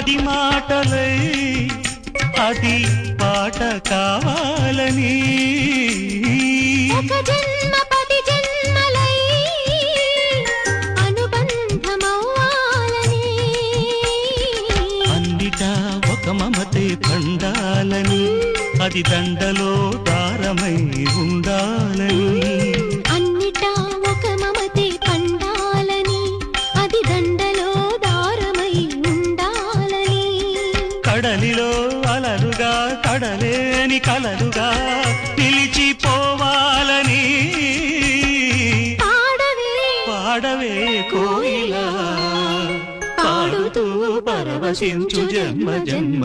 పది మాటలై అది పాట కావాలని ఒక జన్మ పది జన్మలై అనుబంధమవ్వాలని అన్నిటా ఒక మమతే పండాలని అది దండలో దారమై ఉండాలని అన్నిటా ఒక మమతే పండాలని అది దండలో దారమై ఉండాలని కడలిలో అలలుగా కడలేని కలలుగా నిలిచిపోవాలని పాడవే కోయిలా పాడుతూ పరవశించు జన్మ జన్మ